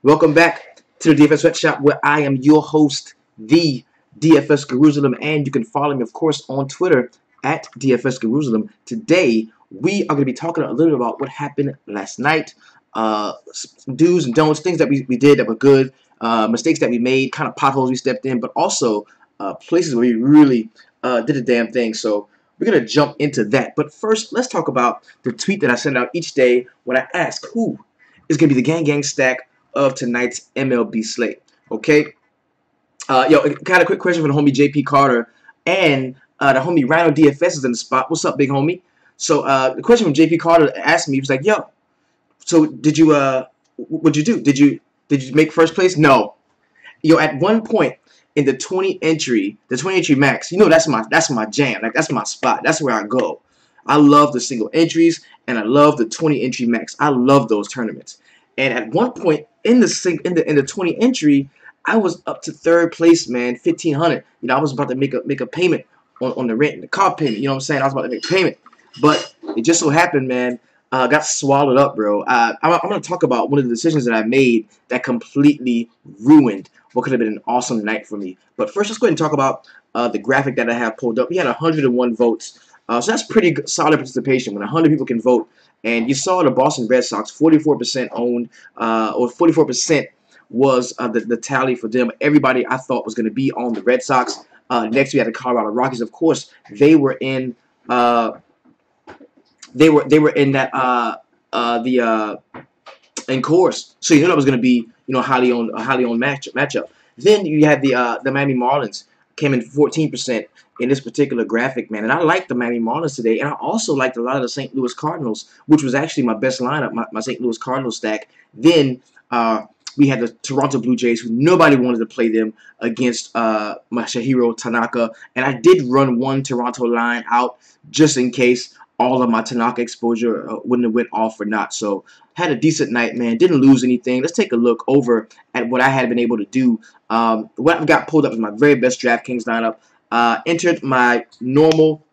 Welcome back to the DFS Sweatshop, where I am your host, the DFS Jerusalem, and you can follow me, of course, on Twitter at DFS Jerusalem. Today, we are going to be talking a little bit about what happened last night, do's and don'ts, things that we did that were good, mistakes that we made, kind of potholes we stepped in, but also places where we really did a damn thing. So we're going to jump into that. But first, let's talk about the tweet that I send out each day when I ask who is going to be the gang stack of tonight's MLB slate. Okay, kind of quick question for the homie JP Carter and the homie Rhino DFS is in the spot. What's up, big homie? So the question from JP Carter asked me, he was like, "Yo, so did you what'd you do? Did you make first place?" No. At one point in the 20 entry max, that's my jam. Like that's my spot. That's where I go. I love the single entries and I love the 20 entry max. I love those tournaments. And at one point in the 20 entry, I was up to third place, man, 1,500. I was about to make a payment on the rent and the car payment. You know what I'm saying? I was about to make a payment, but it just so happened, man, got swallowed up, bro. I'm gonna talk about one of the decisions that I made that completely ruined what could have been an awesome night for me. But first, let's go ahead and talk about the graphic that I have pulled up. We had 101 votes, so that's pretty good, solid participation when 100 people can vote. And you saw the Boston Red Sox, 44% owned, or 44% was the tally for them. Everybody I thought was going to be on the Red Sox. Next we had the Colorado Rockies. Of course, they were in in that in Coarse. So you know that was going to be a highly owned matchup. Then you had the Miami Marlins came in 14% in this particular graphic, man. And I liked the Miami Marlins today, and I also liked a lot of the St. Louis Cardinals, which was actually my best lineup, my St. Louis Cardinals stack. Then we had the Toronto Blue Jays, who nobody wanted to play them against Masahiro Tanaka, and I did run one Toronto line out just in case all of my Tanaka exposure wouldn't have went off or not. So had a decent night, man. Didn't lose anything. Let's take a look over at what I had been able to do. What I've got pulled up is my very best DraftKings lineup. Entered my normal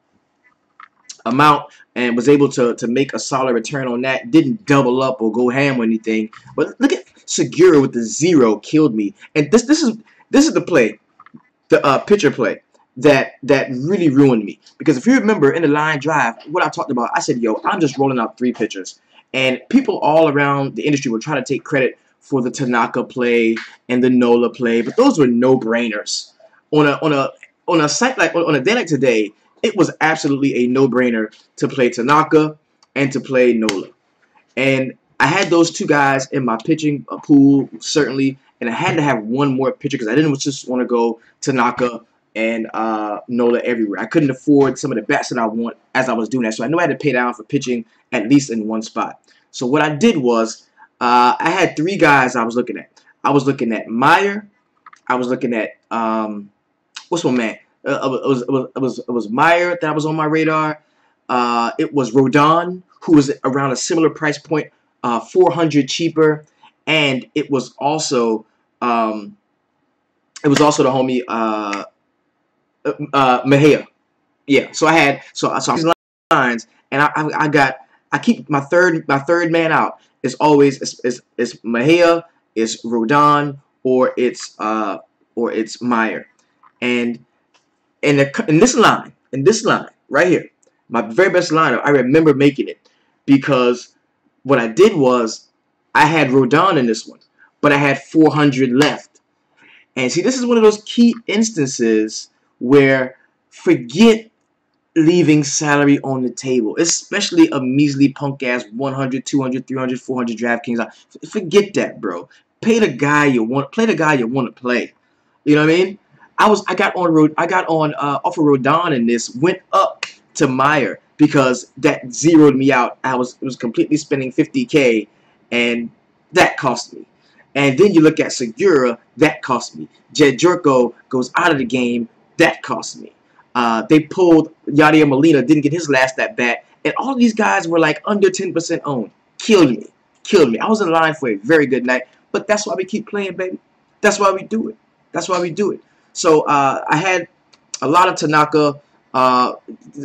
amount and was able to make a solid return on that. Didn't double up or go ham or anything. But look at Segura with the 0 killed me. And this is the play, the pitcher play that really ruined me. Because if you remember in the line drive, what I talked about, I said, yo, I'm just rolling out 3 pitchers. And people all around the industry were trying to take credit for the Tanaka play and the Nola play, but those were no-brainers. On a site like on a day like today, it was absolutely a no-brainer to play Tanaka and to play Nola. And I had those 2 guys in my pitching pool, certainly, and I had to have one more pitcher because I didn't just want to go Tanaka and Nola everywhere. I couldn't afford some of the bats that I want as I was doing that, so I knew I had to pay down for pitching at least in one spot. So what I did was I had 3 guys I was looking at. I was looking at Meyer. I was looking at what's my man? It was Meyer that was on my radar. It was Rodon, who was around a similar price point, 400 cheaper, and it was also the homie Mejia. Yeah. So I saw these lines, and I keep my third man out. It's always it's Mejia, it's Rodon, or it's Meyer. And in this line right here, my very best lineup, I remember making it because what I did was I had Rodon in this one, but I had 400 left. And see, this is one of those key instances where forget leaving salary on the table, especially a measly punk-ass 100, 200, 300, 400 DraftKings. Forget that, bro. Pay the guy you want. Play the guy you want to play. You know what I mean? I got on off of Rodon in this, went up to Meyer because that zeroed me out. It was completely spending 50K, and that cost me. And then you look at Segura, that cost me. Jed Jerko goes out of the game, that cost me. They pulled Yadier Molina, didn't get his last at bat, and all of these guys were like under 10% owned. Killed me. I was in line for a very good night, but that's why we keep playing, baby. That's why we do it. So I had a lot of Tanaka.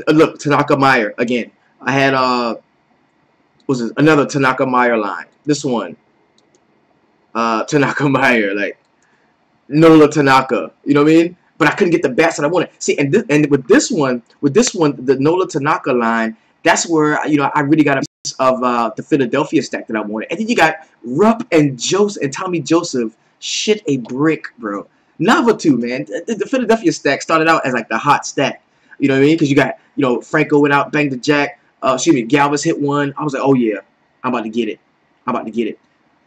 Look, Tanaka Meyer again. I had was it another Tanaka Meyer line. This one. Tanaka Meyer, like Nola Tanaka. You know what I mean? But I couldn't get the bats that I wanted. See, and with this one, the Nola Tanaka line, that's where I really got a piece of the Philadelphia stack that I wanted. And then you got Rupp and Tommy Joseph, shit a brick, bro. Nava too, man. The Philadelphia stack started out as like the hot stack. You know what I mean? Because you got Franco went out, banged the jack. Galvis hit one. I was like, oh yeah, I'm about to get it. I'm about to get it.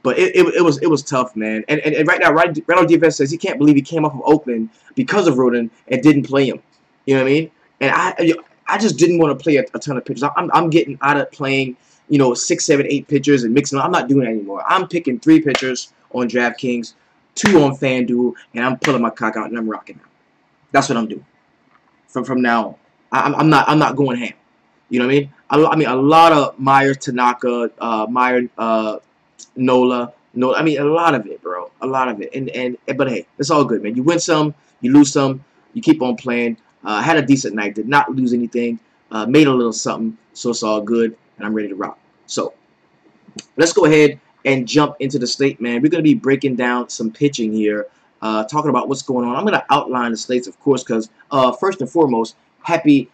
But it was tough, man. And right now, right on DFS says he can't believe he came off of Oakland because of Rodon and didn't play him. You know what I mean? And I just didn't want to play a ton of pitchers. I'm getting out of playing 6, 7, 8 pitchers and mixing them. I'm not doing that anymore. I'm picking 3 pitchers on DraftKings, 2 on FanDuel, and I'm pulling my cock out and I'm rocking out. That's what I'm doing from now on. I'm not going ham. You know what I mean? A lot of Meyer, Tanaka, Nola, I mean a lot of it, bro, a lot of it, but hey, it's all good, man. You win some, you lose some, you keep on playing. Had a decent night, did not lose anything, made a little something, so it's all good, and I'm ready to rock. So let's go ahead and jump into the slate, man. We're gonna be breaking down some pitching here, talking about what's going on. I'm gonna outline the slates, of course, because first and foremost, happy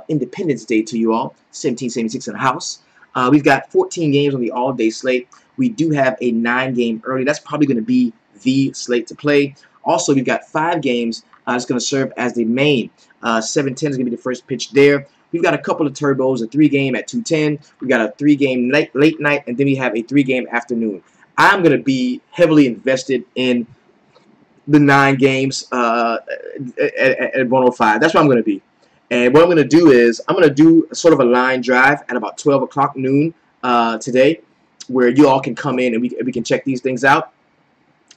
Independence Day to you all. 1776 in the house. We've got 14 games on the all-day slate. We do have a 9-game early. That's probably going to be the slate to play. Also, we've got 5 games that's going to serve as the main. 7:10 is going to be the first pitch there. We've got a couple of turbos, a 3-game at 2:10. We've got a 3-game late night, and then we have a 3-game afternoon. I'm going to be heavily invested in the 9 games at 105. That's what I'm going to be. And what I'm going to do is I'm going to do sort of a line drive at about 12 o'clock noon today, where you all can come in and we can check these things out.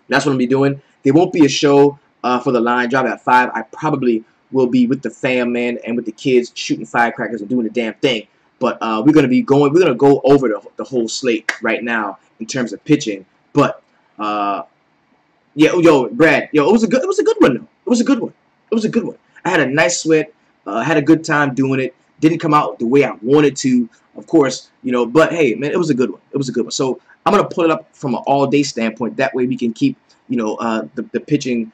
That's what I'm going to be doing. There won't be a show for the line drive at 5. I probably will be with the fam, man, and with the kids shooting firecrackers and doing the damn thing. But we're going to go over the whole slate right now in terms of pitching. But yeah, yo, Brad, it was a good one though. It was a good one. It was a good one. I had a nice sweat. Had a good time doing it. Didn't come out the way I wanted to, of course, but hey, man, it was a good one. It was a good one. So I'm gonna pull it up from an all-day standpoint. That way we can keep, the pitching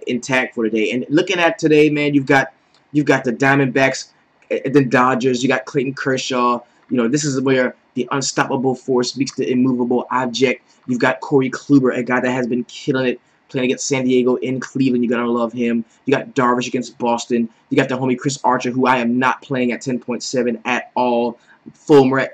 intact for today. And looking at today, man, you've got the Diamondbacks, the Dodgers. You got Clayton Kershaw. This is where the unstoppable force meets the immovable object. You've got Corey Kluber, a guy that has been killing it, playing against San Diego in Cleveland. You gotta love him. You got Darvish against Boston. You got the homie Chris Archer, who I am not playing at 10.7 at all. Fulmer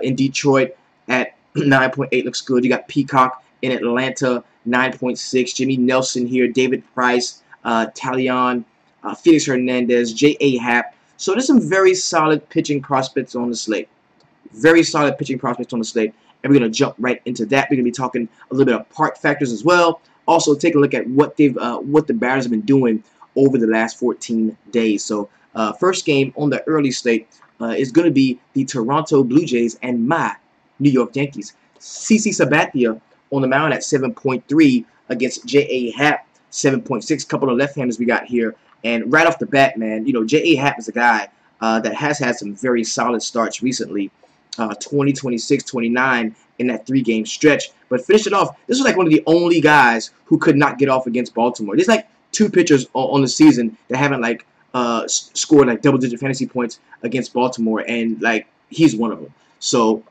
in Detroit at 9.8 looks good. You got Peacock in Atlanta 9.6. Jimmy Nelson here. David Price, Talion, Felix Hernandez, J.A. Happ. So there's some very solid pitching prospects on the slate. Very solid pitching prospects on the slate. And we're going to jump right into that. We're going to be talking a little bit of park factors as well. Also, take a look at what the batters have been doing over the last 14 days. So, first game on the early slate is going to be the Toronto Blue Jays and my New York Yankees. CC Sabathia on the mound at 7.3 against J.A. Happ, 7.6. Couple of left-handers we got here. And right off the bat, man, J.A. Happ is a guy that has had some very solid starts recently. 20, 26, 29 in that 3-game stretch. But finish it off. This was like one of the only guys who could not get off against Baltimore. There's like 2 pitchers on the season that haven't like scored like double-digit fantasy points against Baltimore, and like he's one of them. So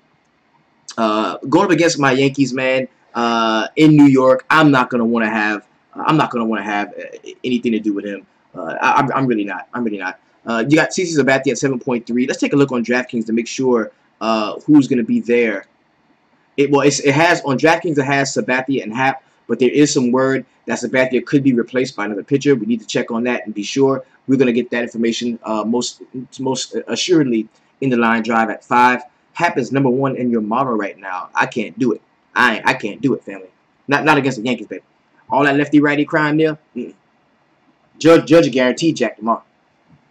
going up against my Yankees, man, in New York, I'm not gonna want to have anything to do with him. I'm really not. You got CC Sabathia at 7.3. Let's take a look on DraftKings to make sure who's going to be there. It has on DraftKings, it has Sabathia and Happ, but there is some word that Sabathia could be replaced by another pitcher. We need to check on that and be sure. We're going to get that information most assuredly in the line drive at 5. Happ is number 1 in your model right now. I can't do it. I can't do it, family. Not against the Yankees, baby. All that lefty-righty crime there. Judge a guaranteed jack tomorrow.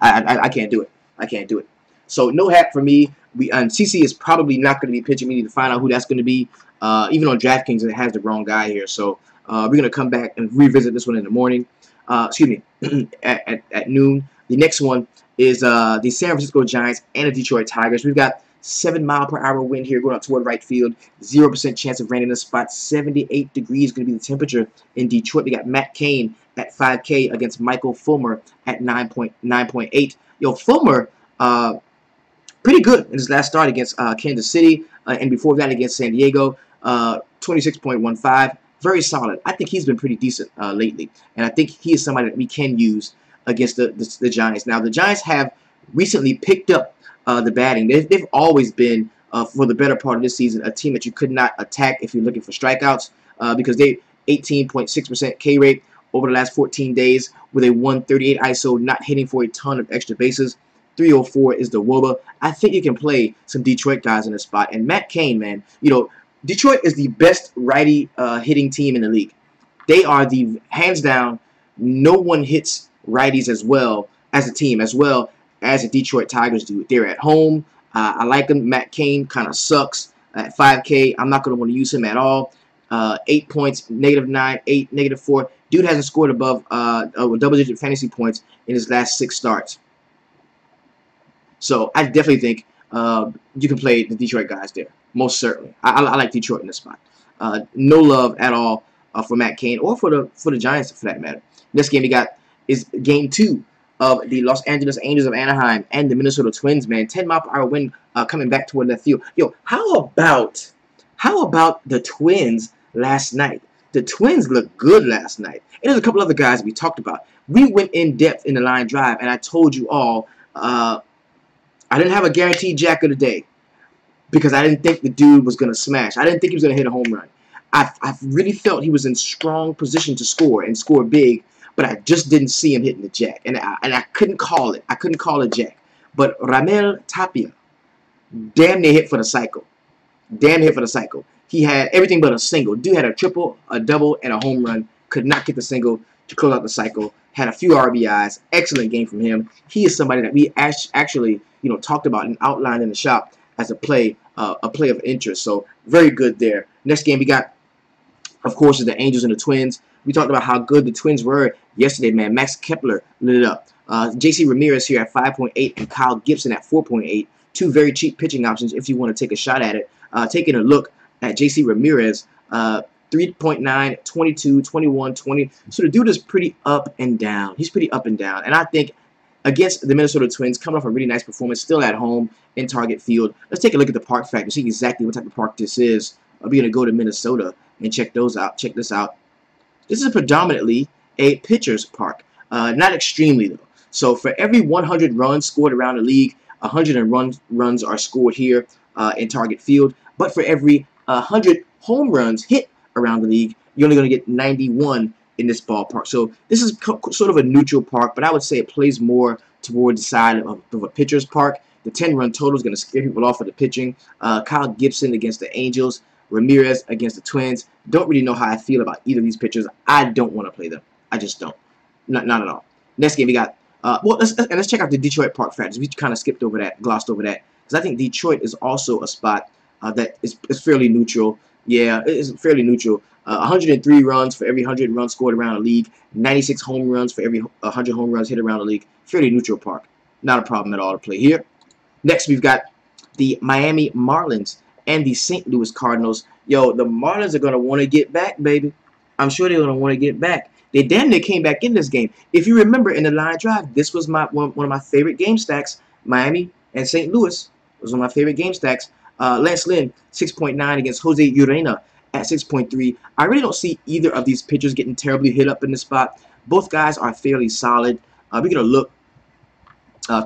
I can't do it. I can't do it. So no Happ for me. CC is probably not going to be pitching. We need to find out who that's going to be. Even on DraftKings, it has the wrong guy here. So we're going to come back and revisit this one in the morning. Excuse me, at noon. The next one is the San Francisco Giants and the Detroit Tigers. We've got 7-mile-per-hour wind here going out toward right field. 0% chance of rain in this spot. 78 degrees going to be the temperature in Detroit. We got Matt Cain at 5K against Michael Fulmer at 9.8. Yo, Fulmer, pretty good in his last start against Kansas City, and before that against San Diego. 26.15. Very solid. I think he's been pretty decent lately, and I think he is somebody that we can use against the Giants. Now, the Giants have recently picked up the batting. They've always been, for the better part of this season, a team that you could not attack if you're looking for strikeouts, because they 18.6% K rate over the last 14 days with a 138 ISO, not hitting for a ton of extra bases. 304 is the WOBA. I think you can play some Detroit guys in this spot. And Matt Cain, man, you know, Detroit is the best righty hitting team in the league. They are the, hands down, no one hits righties as well as a team, as well as the Detroit Tigers do. They're at home. I like them. Matt Cain kind of sucks at 5K. I'm not going to want to use him at all. 8 points, -9, 8, -4. Dude hasn't scored above double-digit fantasy points in his last 6 starts. So I definitely think you can play the Detroit guys there. Most certainly. I like Detroit in this spot. No love at all for Matt Cain or for the Giants for that matter. Next game we got is game 2 of the Los Angeles Angels of Anaheim and the Minnesota Twins, man. 10-mile-per-hour wind coming back toward left field. Yo, how about the Twins last night? The Twins looked good last night. And there's a couple other guys we talked about. We went in depth in the line drive, and I told you all I didn't have a guaranteed jack of the day because I didn't think the dude was going to smash. I didn't think he was going to hit a home run. I really felt he was in strong position to score and score big, but I just didn't see him hitting the jack. And I couldn't call it. I couldn't call it jack. But Ramel Tapia, damn near hit for the cycle. Damn near hit for the cycle. He had everything but a single. Dude had a triple, a double, and a home run. Could not get the single to close out the cycle. Had a few RBIs. Excellent game from him. He is somebody that we actually, you know, talked about and outlined in the shop as a play of interest. So very good there. Next game we got, of course, is the Angels and the Twins. We talked about how good the Twins were yesterday, man. Max Kepler lit it up. JC Ramirez here at 5.8 and Kyle Gibson at 4.8. Two very cheap pitching options if you want to take a shot at it. Taking a look at JC Ramirez, 3.9, 22, 21, 20. So the dude is pretty up and down. He's pretty up and down. And I think against the Minnesota Twins, coming off a really nice performance, still at home in Target Field. Let's take a look at the park factor, see exactly what type of park this is. We're going to go to Minnesota and check those out. Check this out. This is predominantly a pitcher's park. Not extremely, though. So for every 100 runs scored around the league, 100 runs are scored here in Target Field. But for every 100 home runs hit around the league, you're only going to get 91 in this ballpark. So this is sort of a neutral park, but I would say it plays more towards the side of a pitcher's park. The 10-run total is going to scare people off of the pitching. Kyle Gibson against the Angels, Ramirez against the Twins. Don't really know how I feel about either of these pitchers. I don't want to play them. I just don't. Not at all. Next game we got. Well, let's check out the Detroit park factors. We kind of skipped over that, glossed over that, because I think Detroit is also a spot that is fairly neutral. Yeah, it is fairly neutral. 103 runs for every 100 runs scored around the league. 96 home runs for every 100 home runs hit around the league. Fairly neutral park. Not a problem at all to play here. Next, we've got the Miami Marlins and the St. Louis Cardinals. Yo, the Marlins are going to want to get back, baby. I'm sure they're going to want to get back. They damn near came back in this game. If you remember in the line drive, this was one of my favorite game stacks. Miami and St. Louis was one of my favorite game stacks. Lance Lynn, 6.9 against Jose Urena at 6.3. I really don't see either of these pitchers getting terribly hit up in this spot. Both guys are fairly solid. We're going to look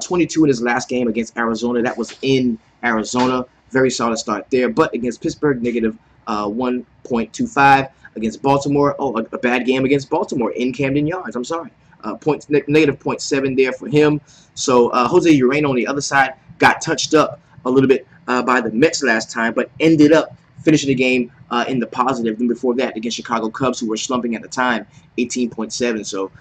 22 in his last game against Arizona. That was in Arizona. Very solid start there. But against Pittsburgh, negative 1.25. Against Baltimore, oh, a bad game against Baltimore in Camden Yards. I'm sorry. Negative 0.7 there for him. So Jose Urena on the other side got touched up a little bit by the Mets last time, but ended up finishing the game in the positive. Then before that, against Chicago Cubs, who were slumping at the time, 18.7. So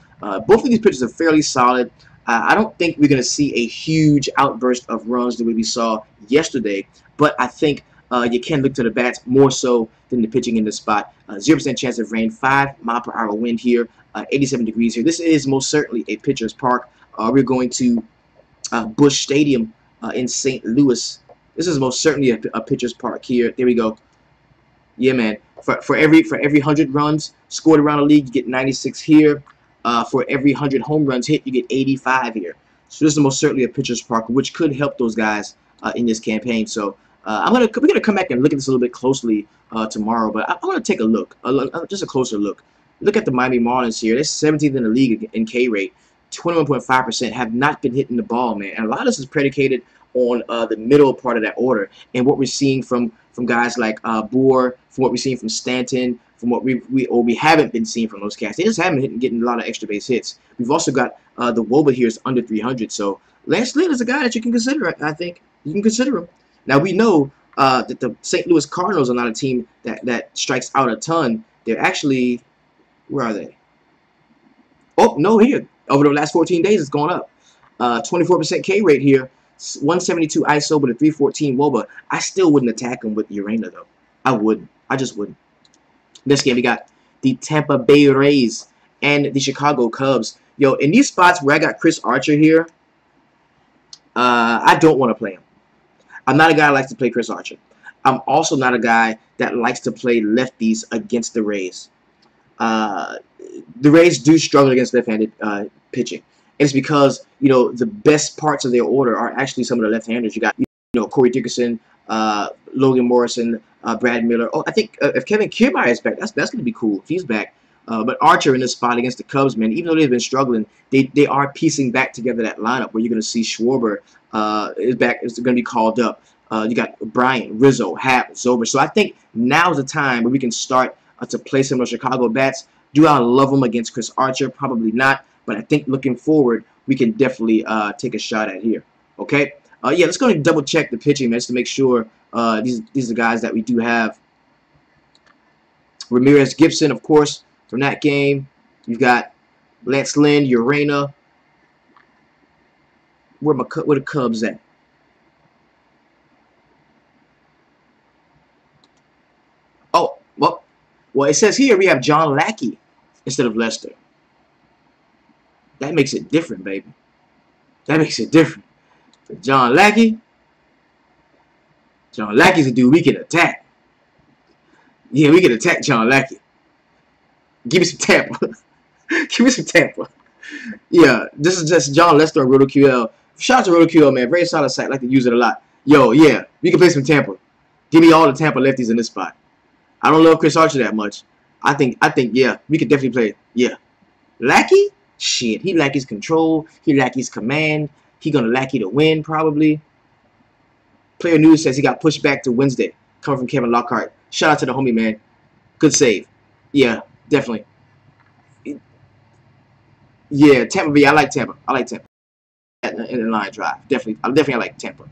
both of these pitchers are fairly solid. I don't think we're going to see a huge outburst of runs the way we saw yesterday, but I think you can look to the bats more so than the pitching in this spot. 0% chance of rain, 5-mile-per-hour wind here, 87 degrees here. This is most certainly a pitcher's park. We're going to Busch Stadium in St. Louis. This is most certainly a pitcher's park here. There we go. Yeah, man. For every 100 runs scored around the league, you get 96 here. For every 100 home runs hit, you get 85 here. So this is most certainly a pitcher's park, which could help those guys in this campaign. So we're gonna come back and look at this a little bit closely tomorrow. But I want to take a look, just a closer look. Look at the Miami Marlins here. They're 17th in the league in K rate. 21.5% have not been hitting the ball, man. And a lot of this is predicated on the middle part of that order, and what we're seeing from guys like Boer, from what we're seeing from Stanton, from what we haven't been seeing from those cats. They just haven't been getting a lot of extra base hits. We've also got the Woba here is under 300, so Lance Lynn is a guy that you can consider. I think you can consider him. Now we know that the St. Louis Cardinals are not a team that strikes out a ton. They're actually, where are they? Oh no, here over the last 14 days it's gone up. 24% K rate here. 172 ISO, but a 314 WOBA. I still wouldn't attack him with Urena, though. I wouldn't. I just wouldn't. This game, we got the Tampa Bay Rays and the Chicago Cubs. Yo, in these spots where I got Chris Archer here, I don't want to play him. I'm not a guy that likes to play Chris Archer. I'm also not a guy that likes to play lefties against the Rays. The Rays do struggle against left-handed pitching. And it's because, you know, the best parts of their order are actually some of the left-handers. You got, you know, Corey Dickerson, Logan Morrison, Brad Miller. Oh, I think if Kevin Kiermaier is back, that's going to be cool if he's back. But Archer in this spot against the Cubs, man, even though they've been struggling, they are piecing back together that lineup where you're going to see Schwarber is back, is going to be called up. You got Bryant, Rizzo, Happ, Zober. So I think now's the time where we can start to play some of those Chicago bats. Do I love them against Chris Archer? Probably not. But I think looking forward, we can definitely take a shot at here. Okay? Yeah, let's go and double check the pitching, man, just to make sure these are the guys that we do have. Ramirez Gibson, of course, from that game. You've got Lance Lynn, Urena. Where the Cubs at? Oh, well, it says here we have John Lackey instead of Lester. That makes it different, baby. That makes it different. For John Lackey's a dude we can attack. Yeah, we can attack John Lackey. Give me some Tampa. Give me some Tampa. Yeah, this is just John Lester on RotoQL. Shout out to RotoQL, man. Very solid site. I like to use it a lot. Yo, yeah, we can play some Tampa. Give me all the Tampa lefties in this spot. I don't love Chris Archer that much. I think, yeah, we could definitely play it. Yeah. Lackey? Shit, he lack his control. He lack his command. He gonna lack you to win, probably. Player News says he got pushed back to Wednesday. Coming from Kevin Lockhart. Shout out to the homie, man. Good save. Yeah, definitely. Yeah, Tampa Bay. I like Tampa. I like Tampa. In the line drive. Definitely. I like Tampa.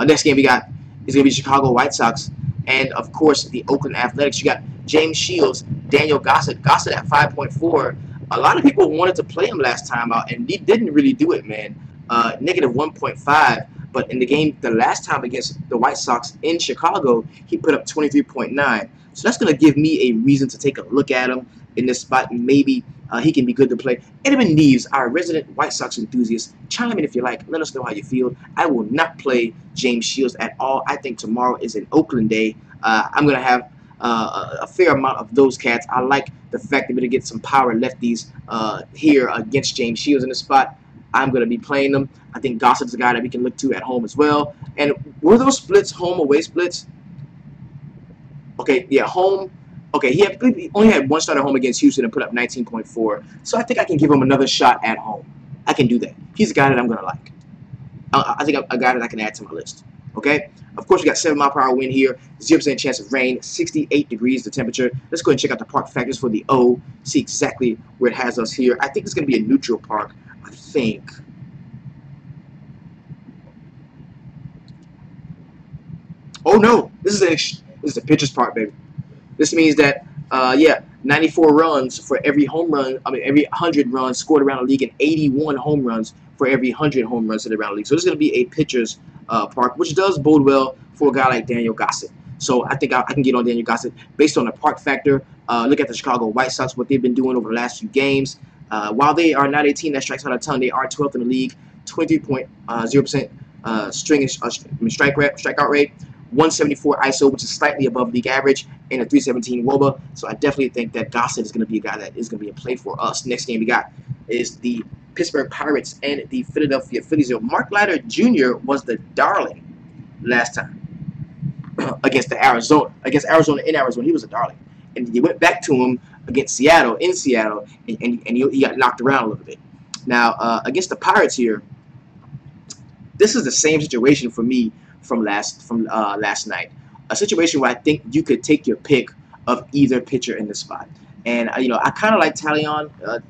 Next game we got is gonna be Chicago White Sox. And of course the Oakland Athletics. You got James Shields, Daniel Gossett. Gossett at 5.4. A lot of people wanted to play him last time out, and he didn't really do it, man. Negative 1.5, but in the game the last time against the White Sox in Chicago, he put up 23.9. So that's going to give me a reason to take a look at him in this spot. Maybe he can be good to play. Edmund Neves, our resident White Sox enthusiast, chime in if you like. Let us know how you feel. I will not play James Shields at all. I think tomorrow is an Oakland day. I'm going to have a fair amount of those cats. I like the fact that we're going to get some power lefties here against James Shields in the spot. I'm going to be playing them. I think Gossett's a guy that we can look to at home as well. And were those splits home-away splits? Okay, yeah, home. Okay, he only had one start at home against Houston and put up 19.4. So I think I can give him another shot at home. I can do that. He's a guy that I'm going to like. I think a guy that I can add to my list. Okay? Of course, we got 7-mile-per-hour wind here, 0% chance of rain, 68 degrees the temperature. Let's go ahead and check out the park factors for the O, see exactly where it has us here. I think it's going to be a neutral park, I think. Oh, no. This is a pitcher's park, baby. This means that, yeah, 94 runs for every home run, every 100 runs scored around the league, and 81 home runs for every 100 home runs around the league. So this is going to be a pitcher's park, which does bode well for a guy like Daniel Gossett. So I think I can get on Daniel Gossett based on the park factor. Look at the Chicago White Sox, what they've been doing over the last few games. While they are not a team that strikes out a ton, they are 12th in the league, 23.0% strikeout rate, 174 ISO, which is slightly above league average, and a 317 WOBA. So I definitely think that Gossett is going to be a guy that is going to be a play for us. Next game we got is the Pittsburgh Pirates and the Philadelphia Phillies. Mark Leiter Jr. was the darling last time against Arizona in Arizona. He was a darling, and he went back to him against Seattle in Seattle, and he got knocked around a little bit. Now against the Pirates here, this is the same situation for me from last night. A situation where I think you could take your pick of either pitcher in the spot, and I kind of like Talion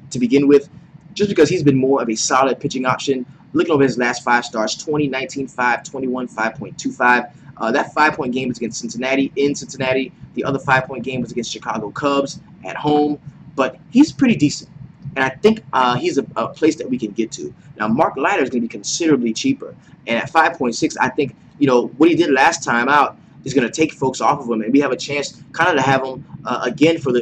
to begin with, just because he's been more of a solid pitching option. Looking over his last 5 starts, 20, 19, 5, 21, 5.25. That 5-point game was against Cincinnati in Cincinnati. The other 5-point game was against Chicago Cubs at home. But he's pretty decent, and I think he's a place that we can get to. Now, Mark Leiter is going to be considerably cheaper, and at 5.6, I think what he did last time out is going to take folks off of him, and we have a chance kind of to have him again for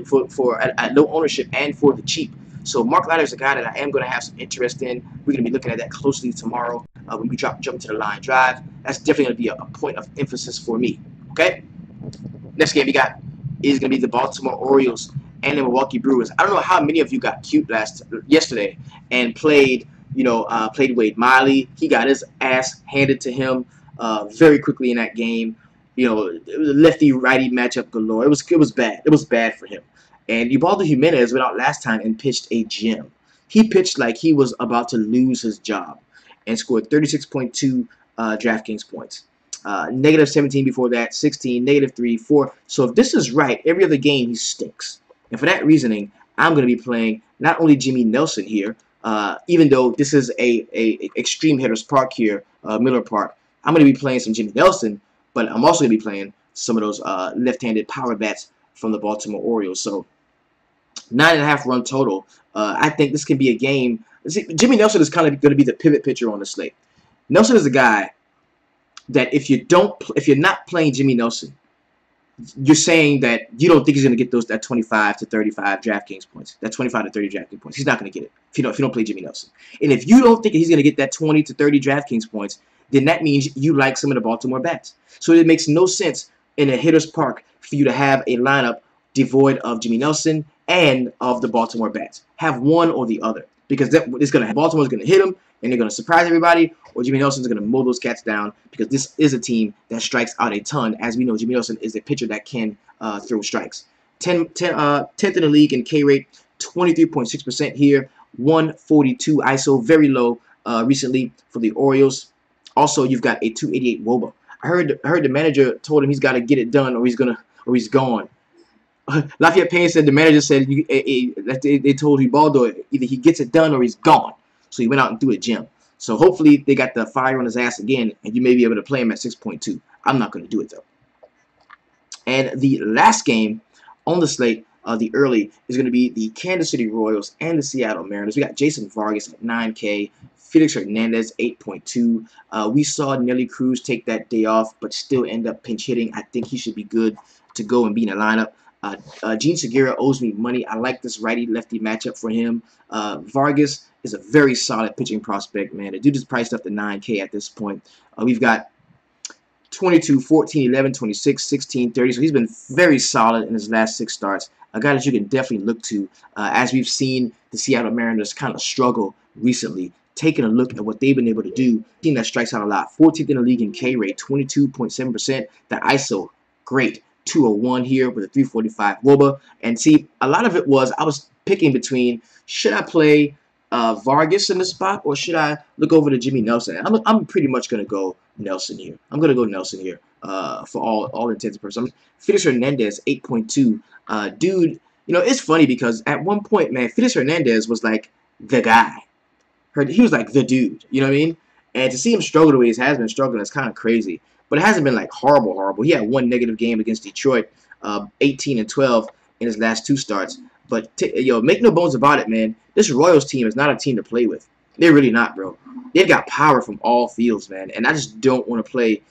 at low ownership and for the cheap. So Mark Leiter is a guy that I am going to have some interest in. We're going to be looking at that closely tomorrow when we jump into the line drive. That's definitely going to be a point of emphasis for me. Okay. Next game we got is going to be the Baltimore Orioles and the Milwaukee Brewers. I don't know how many of you got cute yesterday and played Wade Miley. He got his ass handed to him very quickly in that game. It was a lefty-righty matchup galore. It was bad. It was bad for him. And Ubaldo Jimenez went out last time and pitched a gem. He pitched like he was about to lose his job and scored 36.2 DraftKings points. Negative 17 before that, 16, negative 3, 4. So if this is right, every other game he stinks. And for that reasoning, I'm going to be playing not only Jimmy Nelson here, even though this is a extreme hitters park here, Miller Park. I'm going to be playing some Jimmy Nelson, but I'm also going to be playing some of those left-handed power bats from the Baltimore Orioles. So 9.5 run total. I think this can be a game. See, Jimmy Nelson is kind of going to be the pivot pitcher on the slate. Nelson is a guy that if you're not playing Jimmy Nelson, you're saying that you don't think he's going to get that 25 to 35 DraftKings points. That 25 to 30 DraftKings points. He's not going to get it if you don't play Jimmy Nelson. And if you don't think he's going to get that 20 to 30 DraftKings points, then that means you like some of the Baltimore bats. So it makes no sense in a hitter's park for you to have a lineup devoid of Jimmy Nelson and of the Baltimore bats. Have one or the other, because Baltimore's going to hit them and they're going to surprise everybody, or Jimmy Nelson's going to mow those cats down, because this is a team that strikes out a ton. As we know, Jimmy Nelson is a pitcher that can throw strikes. 10th in the league in K rate, 23.6% here, 142 ISO, very low recently for the Orioles. Also, you've got a 288 WOBA. I heard the manager told him he's got to get it done or he's gone. Lafayette Payne said the manager said they told Ubaldo either he gets it done or he's gone. So he went out and threw a gem. So hopefully they got the fire on his ass again, and you may be able to play him at 6.2. I'm not going to do it though. And the last game on the slate, the early, is going to be the Kansas City Royals and the Seattle Mariners. We got Jason Vargas at 9K, Felix Hernandez 8.2. We saw Nelly Cruz take that day off, but still end up pinch hitting. I think he should be good to go and be in the lineup. Gene Segura owes me money. I like this righty-lefty matchup for him. Vargas is a very solid pitching prospect, man. The dude is priced up to 9K at this point. We've got 22, 14, 11, 26, 16, 30. So he's been very solid in his last 6 starts. A guy that you can definitely look to, as we've seen the Seattle Mariners kind of struggle recently. Taking a look at what they've been able to do. Team that strikes out a lot. 14th in the league in K rate, 22.7%. The ISO, great. 201 here with a 345 WOBA. And see, a lot of it was I was picking between, should I play Vargas in the spot or should I look over to Jimmy Nelson? I'm pretty much going to go Nelson here. I'm going to go Nelson here for all intents and purposes. Felix Hernandez, 8.2. Dude, it's funny because at one point, man, Felix Hernandez was like the guy. He was like the dude, you know what I mean? And to see him struggle the way he has been struggling is kind of crazy. But it hasn't been like horrible. He had one negative game against Detroit, 18 and 12 in his last 2 starts. But make no bones about it, man. This Royals team is not a team to play with. They're really not, bro. They've got power from all fields, man. And I just don't want to play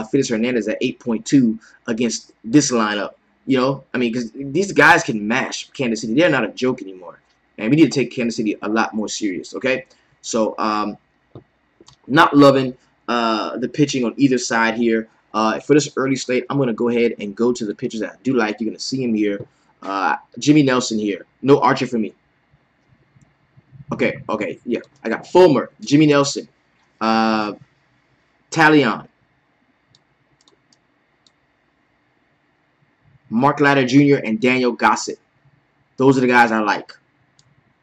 Felix Hernandez at 8.2 against this lineup. I mean, because these guys can mash Kansas City. They're not a joke anymore. And we need to take Kansas City a lot more serious, okay? So, not loving the pitching on either side here. For this early slate, I'm going to go ahead and go to the pitchers that I do like. You're going to see him here. Jimmy Nelson here. No Archer for me. Okay, yeah. I got Fulmer, Jimmy Nelson, Talion, Mark Ladder Jr., and Daniel Gossett. Those are the guys I like.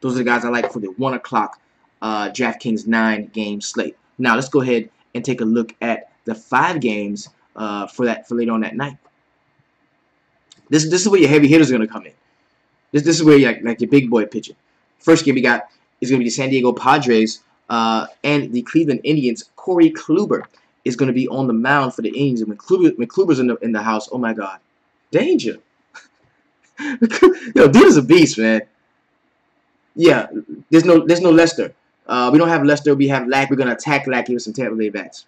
Those are the guys I like for the 1 o'clock DraftKings 9-game slate. Now, let's go ahead and take a look at the 5 games for later on that night. This is where your heavy hitters are going to come in. This is where you like your big boy pitching. First game we got is going to be the San Diego Padres and the Cleveland Indians. Corey Kluber is going to be on the mound for the Indians. And when Kluber's in the house, oh my God, danger! Yo, dude is a beast, man. Yeah, there's no Lester. We don't have Lester. We have Lack. We're going to attack Lackey with some Tampa Bay bats.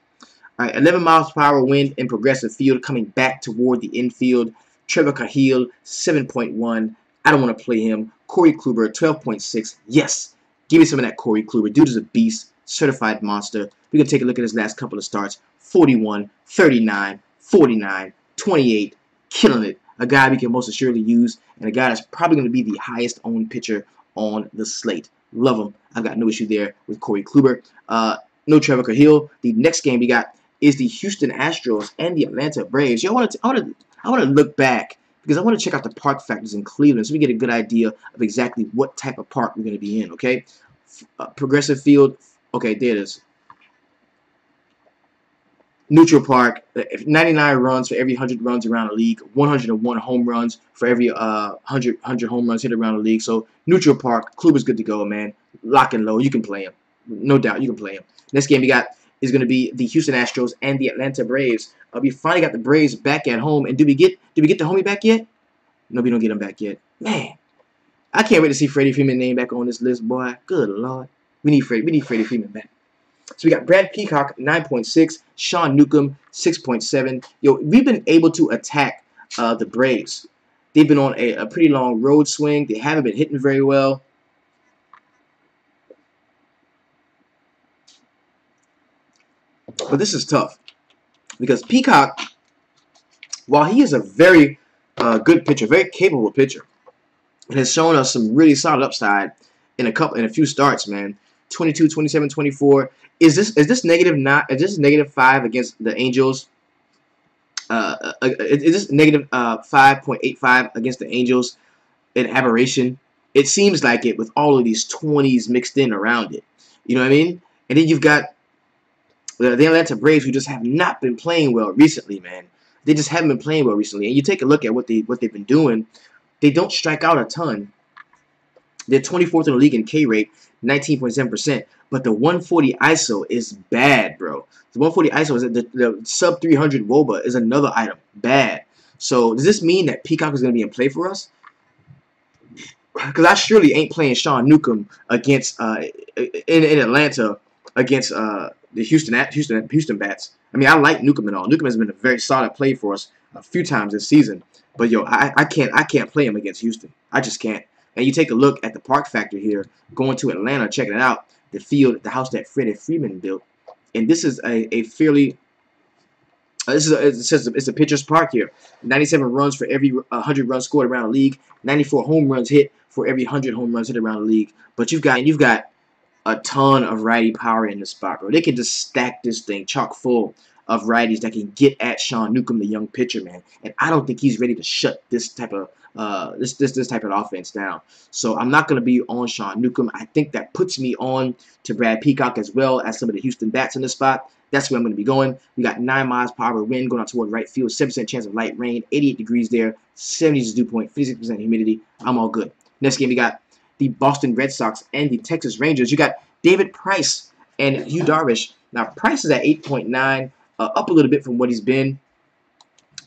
All right, 11 miles per hour wind in progressive field coming back toward the infield. Trevor Cahill, 7.1. I don't want to play him. Corey Kluber, 12.6. Yes, give me some of that Corey Kluber. Dude is a beast, certified monster. We're going to take a look at his last couple of starts. 41, 39, 49, 28. Killing it. A guy we can most assuredly use, and a guy that's probably going to be the highest owned pitcher on the slate. Love him. I've got no issue there with Corey Kluber. No Trevor Cahill. The next game we got is the Houston Astros and the Atlanta Braves. Yo, I want to look back because I want to check out the park factors in Cleveland so we get a good idea of exactly what type of park we're going to be in. Okay, progressive field. Okay, there it is. Neutral park, 99 runs for every 100 runs around the league, 101 home runs for every 100 home runs hit around the league. So neutral park, Kluber's good to go, man. Lock and low, you can play him, no doubt, you can play him. Next game we got is going to be the Houston Astros and the Atlanta Braves. We finally got the Braves back at home, and did we get the homie back yet? No, we don't get him back yet. Man, I can't wait to see Freddie Freeman's name back on this list, boy. Good Lord, we need Freddie Freeman back. So we got Brad Peacock, 9.6, Sean Newcomb, 6.7. Yo, we've been able to attack the Braves. They've been on a pretty long road swing. They haven't been hitting very well. But this is tough because Peacock, while he is a very good pitcher, very capable pitcher, and has shown us some really solid upside in a few starts, man. 22, 27, 24. Is this negative 5 against the Angels? Is this negative 5.85 against the Angels an aberration? It seems like it with all of these 20s mixed in around it. You know what I mean? And then you've got the Atlanta Braves, who just have not been playing well recently, man. They just haven't been playing well recently. And you take a look at what they've been doing. They don't strike out a ton. They're 24th in the league in K rate, 19.7%. But the 140 ISO is bad, bro. The 140 ISO is the sub 300 WOBA is another item. Bad. So does this mean that Peacock is going to be in play for us? Because I surely ain't playing Sean Newcomb against in Atlanta against the Houston Bats. I mean, I like Newcomb and all. Newcomb has been a very solid play for us a few times this season. But yo, I can't play him against Houston. I just can't. And you take a look at the park factor here, going to Atlanta, checking it out. The field, the house that Freddie Freeman built, and this is a fairly it's a pitcher's park here. 97 runs for every 100 runs scored around the league. 94 home runs hit for every 100 home runs hit around the league. But you've got a ton of righty power in this spot, bro. They can just stack this thing chock full of righties that can get at Sean Newcomb, the young pitcher, man. And I don't think he's ready to shut this type of this type of offense down. So I'm not going to be on Sean Newcomb. I think that puts me on to Brad Peacock as well as some of the Houston bats in this spot. That's where I'm going to be going. We got 9 miles per hour wind going out toward right field, 7% chance of light rain, 88 degrees there, 70 is dew point, 56% humidity. I'm all good. Next game, we got the Boston Red Sox and the Texas Rangers. You got David Price and Yu Darvish. Now, Price is at 8.9, up a little bit from what he's been.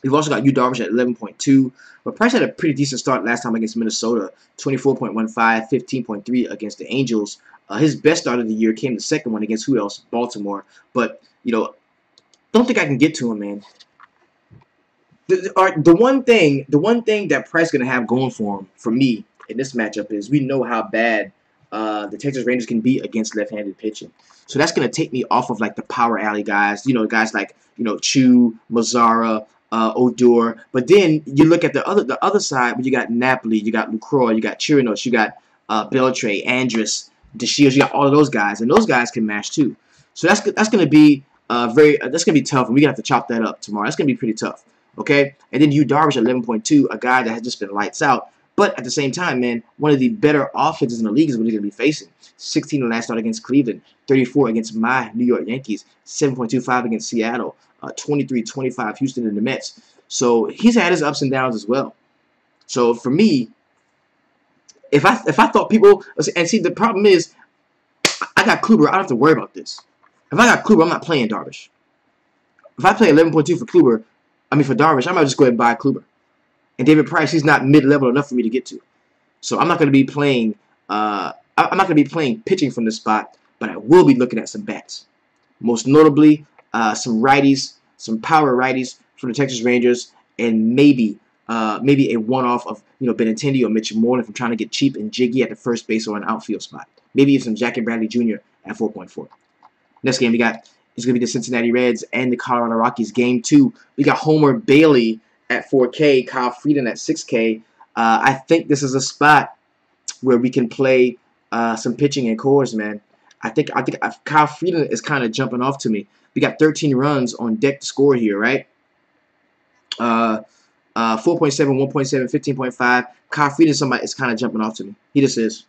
We've also got Yu Darvish at 11.2. But Price had a pretty decent start last time against Minnesota, 24.15, 15.3 against the Angels. His best start of the year came the second one against who else? Baltimore. But, you know, don't think I can get to him, man. The one thing that Price is going to have going for him, for me, in this matchup is we know how bad the Texas Rangers can beat against left-handed pitching. So that's going to take me off of like the power alley guys, guys like, Chu, Mazzara, Odor. But then you look at the other side, where you got Napoli, you got Lucroy, you got Chirinos, you got Beltre, Andrus, DeShields, you got all of those guys, and those guys can mash too. So that's going to be that's going to be tough, and we're going to have to chop that up tomorrow. That's going to be pretty tough, okay? And then Darvish at 11.2, a guy that has just been lights out. But at the same time, man, one of the better offenses in the league is what he's going to be facing. 16 in the last start against Cleveland, 34 against my New York Yankees, 7.25 against Seattle, 23-25 Houston and the Mets. So he's had his ups and downs as well. So for me, if I thought people, and see, the problem is, I got Kluber, I don't have to worry about this. If I got Kluber, I'm not playing Darvish. If I play 11.2 for Darvish, I might just go ahead and buy Kluber. And David Price, he's not mid-level enough for me to get to. So I'm not going to be playing. I'm not going to be playing pitching from this spot, but I will be looking at some bats. Most notably, some righties, some power righties from the Texas Rangers, and maybe a one-off of Benintendi or Mitch Moreland if I'm trying to get cheap and jiggy at the first base or an outfield spot. Maybe even some Jackie Bradley Jr. at 4.4. Next game we got is going to be the Cincinnati Reds and the Colorado Rockies. Game 2, we got Homer Bailey at 4K, Kyle Freeland at 6K. I think this is a spot where we can play some pitching and Coarse, man. I think Kyle Freeland is kind of jumping off to me. We got 13 runs on deck to score here, right? 4.7, 1.7, 15.5. Kyle Freeland is kind of jumping off to me. He just is.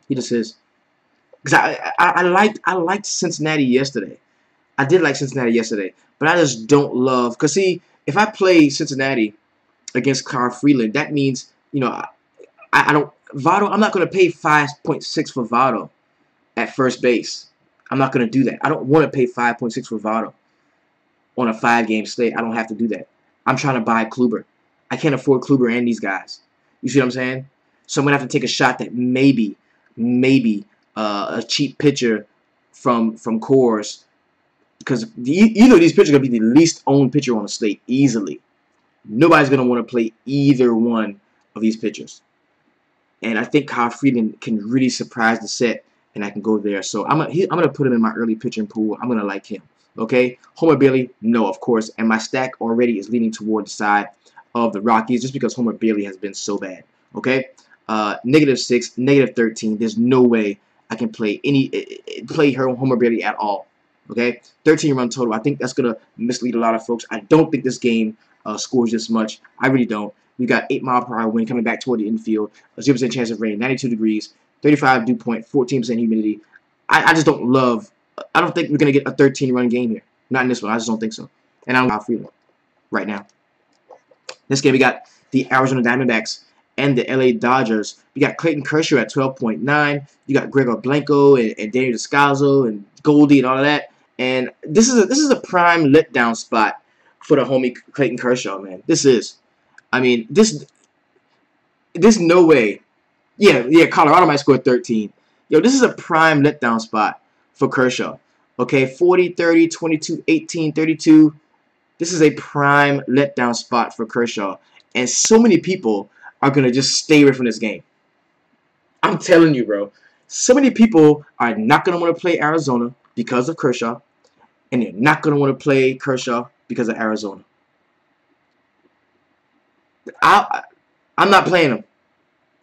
He just is. Because I liked Cincinnati yesterday. I did like Cincinnati yesterday, but I just don't love. Because see, if I play Cincinnati against Kyle Freeland, that means, I don't, Votto, I'm not going to pay 5.6 for Votto at first base. I'm not going to do that. I don't want to pay 5.6 for Votto on a 5-game slate. I don't have to do that. I'm trying to buy Kluber. I can't afford Kluber and these guys. You see what I'm saying? So I'm going to have to take a shot that maybe a cheap pitcher from Coarse, because these pitchers are going to be the least owned pitcher on the slate easily. Nobody's going to want to play either one of these pitchers. And I think Kyle Freeland can really surprise the set, and I can go there. So I'm gonna put him in my early pitching pool. I'm going to like him. Okay? Homer Bailey, no, of course. And my stack already is leaning toward the side of the Rockies just because Homer Bailey has been so bad. Okay? -6, -13. There's no way I can play Homer Bailey at all. Okay, 13-run total. I think that's gonna mislead a lot of folks. I don't think this game scores this much. I really don't. We got 8-mile-per-hour wind coming back toward the infield. A 0% chance of rain. 92 degrees. 35 dew point. 14% humidity. I just don't love. I don't think we're gonna get a 13-run game here. Not in this one. I just don't think so. And I'm not feeling right now. This game we got the Arizona Diamondbacks and the LA Dodgers. We got Clayton Kershaw at 12.9. You got Gregor Blanco and Daniel Descalso and Goldie and all of that. And this is a prime letdown spot for the homie Clayton Kershaw, man. This is. I mean, there's no way. Yeah, Colorado might score 13. Yo, this is a prime letdown spot for Kershaw. Okay, 40, 30, 22, 18, 32. This is a prime letdown spot for Kershaw. And so many people are going to just stay away from this game. I'm telling you, bro. So many people are not going to want to play Arizona because of Kershaw. And they're not going to want to play Kershaw because of Arizona. I'm not playing him.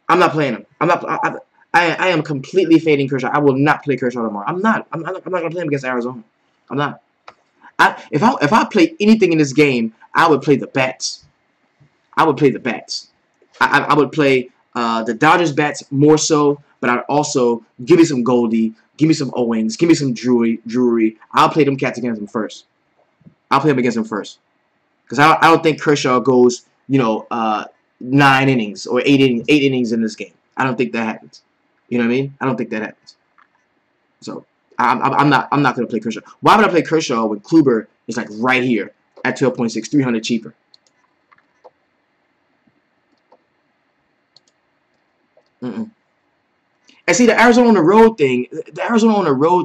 I'm not playing him. I am completely fading Kershaw. I will not play Kershaw tomorrow. I'm not going to play him against Arizona. I'm not. If I play anything in this game, I would play the bats. I would play the bats. I would play the Dodgers bats more so, but I'd also give me some Goldie, give me some Owings, give me some Drury. I'll play them cats against them first. I'll play them against them first. Because I don't think Kershaw goes, 9 innings or 8 innings in this game. I don't think that happens. You know what I mean? I don't think that happens. So I'm not going to play Kershaw. Why would I play Kershaw when Kluber is like right here at 12.6, 300 cheaper? And see, the Arizona on the road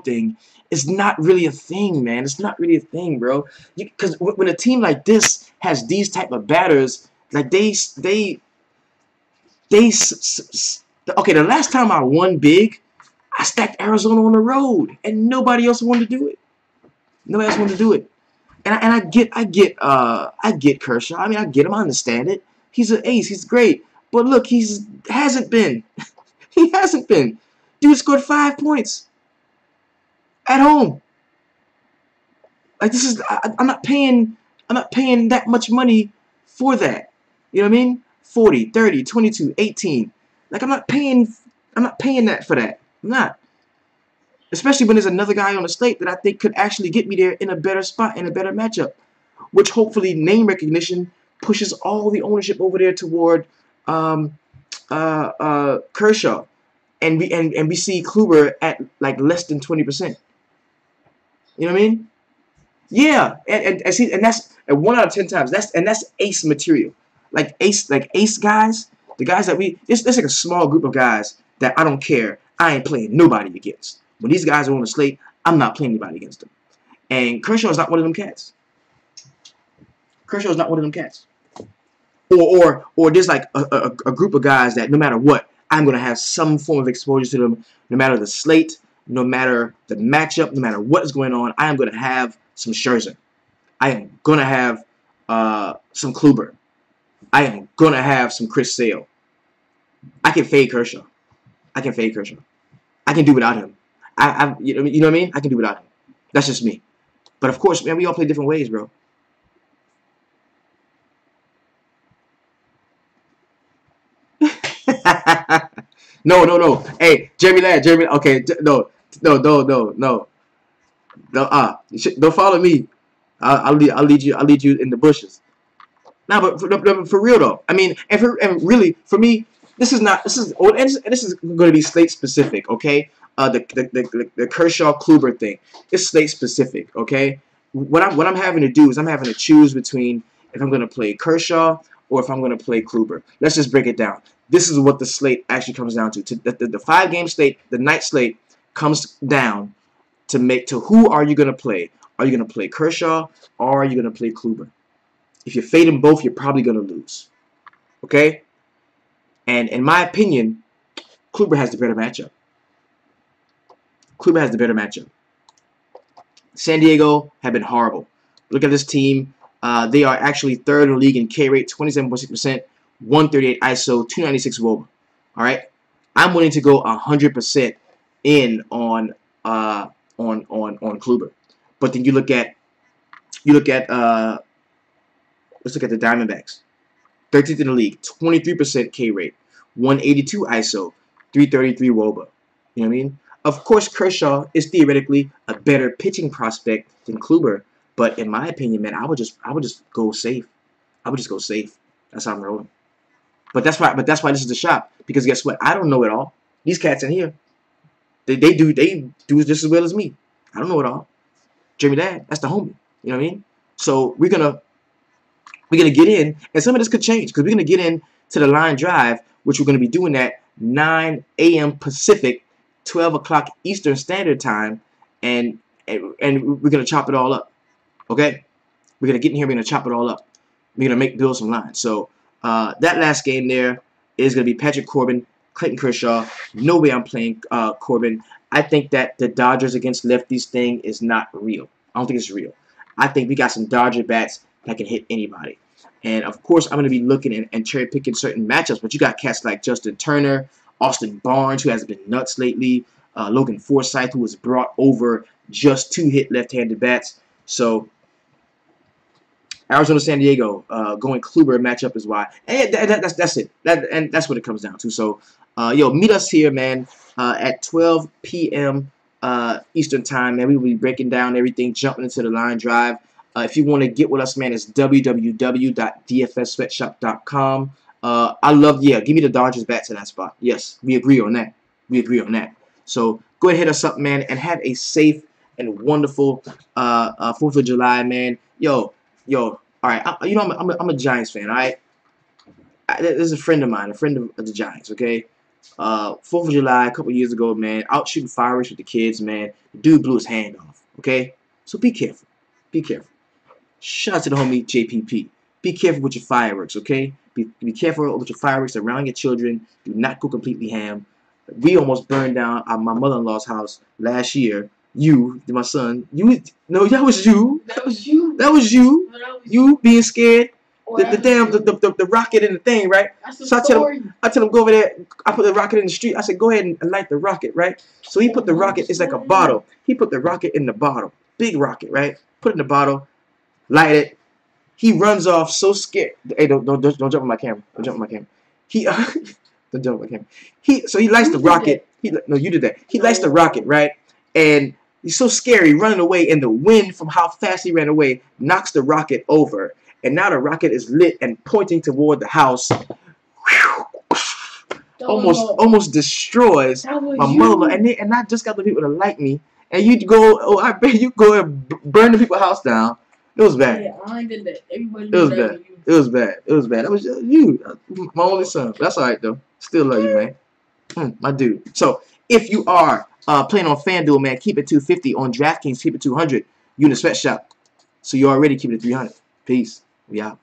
thing is not really a thing, man. It's not really a thing, bro. Because when a team like this has these type of batters, like okay, the last time I won big I stacked Arizona on the road, and nobody else wanted to do it. Nobody else wanted to do it. And I get Kershaw. I mean, I get him. I understand it. He's an ace. He's great. But look, hasn't been. He hasn't been. Dude scored 5 points at home. Like, this is, I'm not paying that much money for that. You know what I mean? 40, 30, 22, 18. Like, I'm not paying that for that. I'm not. Especially when there's another guy on the slate that I think could actually get me there in a better spot, in a better matchup. Which hopefully name recognition pushes all the ownership over there toward Kershaw. And we see Kluber at like less than 20%. You know what I mean? Yeah, and that's 1 out of 10 times. That's ace material. Like ace guys, the guys that it's like a small group of guys that I don't care. I ain't playing nobody against. When these guys are on the slate, I'm not playing anybody against them. And Kershaw is not one of them cats. Kershaw is not one of them cats. Or there's like a group of guys that no matter what, I'm gonna have some form of exposure to them, no matter the slate, no matter the matchup, no matter what is going on. I am gonna have some Scherzer. I am gonna have some Kluber. I am gonna have some Chris Sale. I can fade Kershaw. I can fade Kershaw. I can do without him. You know what I mean? I can do without him. That's just me. But of course, man, we all play different ways, bro. No. Hey, Jeremy Ladd, okay, no. Don't follow me. I'll lead you in the bushes. Nah, but for real though, I mean, and really for me, this is going to be slate specific, okay? The Kershaw Kluber thing, it's slate specific, okay? What I'm having to do is I'm having to choose between if I'm going to play Kershaw or if I'm going to play Kluber. Let's just break it down. This is what the slate actually comes down to. The 5-game slate, the night slate comes down to who are you going to play? Are you going to play Kershaw or are you going to play Kluber? If you fade them both, you're probably going to lose. Okay? And in my opinion, Kluber has the better matchup. Kluber has the better matchup. San Diego have been horrible. Look at this team. They are actually 3rd in the league in K rate, 27.6%, 138 ISO, 296 WOBA. All right? I'm willing to go 100% in on Kluber. But then you look at let's look at the Diamondbacks. 13th in the league, 23% K rate, 182 ISO, 333 WOBA. You know what I mean? Of course, Kershaw is theoretically a better pitching prospect than Kluber, but in my opinion, man, I would just go safe. I would just go safe. That's how I'm rolling. But that's why this is the shop, because guess what? I don't know it all. These cats in here, they do just as well as me. I don't know it all. Jeremy Ladd, that's the homie. You know what I mean? So we're gonna get in, and some of this could change because we're gonna get in to the line drive, which we're gonna be doing at 9 a.m. Pacific, 12 o'clock Eastern Standard Time, and we're gonna chop it all up. Okay, we're gonna get in here. We're gonna chop it all up. We're gonna build some lines. So that last game there is gonna be Patrick Corbin, Clayton Kershaw. No way I'm playing Corbin. I think that the Dodgers against lefties thing is not real. I don't think it's real. I think we got some Dodger bats that can hit anybody. And, of course, I'm going to be looking and cherry-picking certain matchups. But you got cats like Justin Turner, Austin Barnes, who has been nuts lately, Logan Forsythe, who was brought over just to hit left-handed bats. So, Arizona, San Diego, going Kluber matchup is why. And that's it. And that's what it comes down to. So, meet us here, man, at 12 p.m. Eastern Time, man. We will be breaking down everything, jumping into the line drive. If you want to get with us, man, it's www.dfssweatshop.com. Give me the Dodgers bats in that spot. Yes, we agree on that. We agree on that. So go ahead, hit us up, man, and have a safe and wonderful 4th of July, man. Yo, all right. I'm a Giants fan, all right? There's a friend of mine, a friend of the Giants, okay? 4th of July, a couple years ago, man, out shooting fireworks with the kids, man. The dude blew his hand off, okay? So be careful. Be careful. Shout out to the homie JPP. Be careful with your fireworks, okay? Be careful with your fireworks around your children. Do not go completely ham. We almost burned down my mother-in-law's house last year. You, my son, no, that was you. That was you. That was you. No, that was you being scared. Oh, The rocket in the thing, right? So I tell him go over there. I put the rocket in the street. I said go ahead and light the rocket, right? So he put the rocket. It's like a bottle. He put the rocket in the bottle, big rocket, right? Put it in the bottle, light it. He runs off so scared. Hey, don't jump on my camera. Don't jump on my camera. He don't jump on my camera. So he lights the rocket. No, you did that. He lights the rocket, right? And he's so scary, running away, and the wind from how fast he ran away knocks the rocket over. And now the rocket is lit and pointing toward the house. Almost destroys my mother. And I just got the people to like me. And you go, oh, I bet you go and burn the people's house down. It was bad. Yeah, I did that. Everybody it was bad. It was bad. It was bad. That was you, my only son. That's all right though. Still love you, man. My dude. So if you are playing on FanDuel, man, keep it 250. On DraftKings, keep it 200. You in the sweatshop, so you already keep it at 300. Peace. We out.